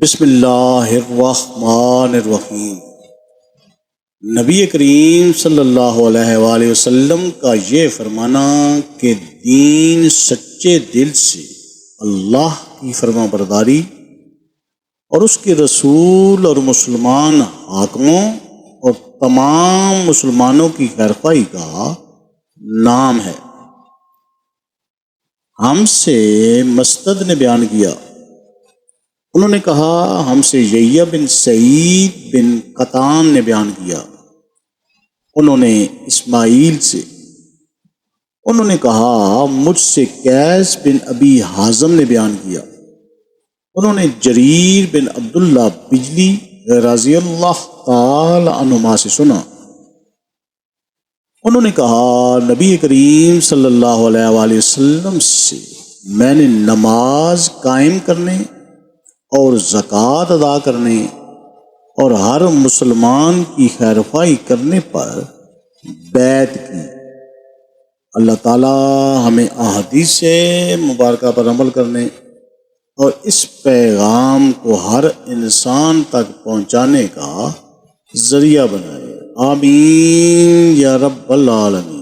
بسم اللہ الرحمن الرحیم۔ نبی کریم صلی اللہ علیہ وآلہ وسلم کا یہ فرمانا کہ دین سچے دل سے اللہ کی فرما برداری اور اس کے رسول اور مسلمان حاکموں اور تمام مسلمانوں کی خیرخواہی کا نام ہے۔ ہم سے مسدد نے بیان کیا، انہوں نے کہا ہم سے یحییٰ بن سعید بن قطان نے بیان کیا، انہوں نے اسماعیل سے، انہوں نے کہا مجھ سے قیس بن ابی حازم نے بیان کیا، انہوں نے جریر بن عبداللہ بجلی رضی اللہ تعالی عنہما سے سنا، انہوں نے کہا نبی کریم صلی اللہ علیہ وآلہ وسلم سے میں نے نماز قائم کرنے اور زکوٰۃ ادا کرنے اور ہر مسلمان کی خیرخواہی کرنے پر بیعت کی۔ اللہ تعالی ہمیں احادیث مبارکہ پر عمل کرنے اور اس پیغام کو ہر انسان تک پہنچانے کا ذریعہ بنائے، آمین یا رب العالمین۔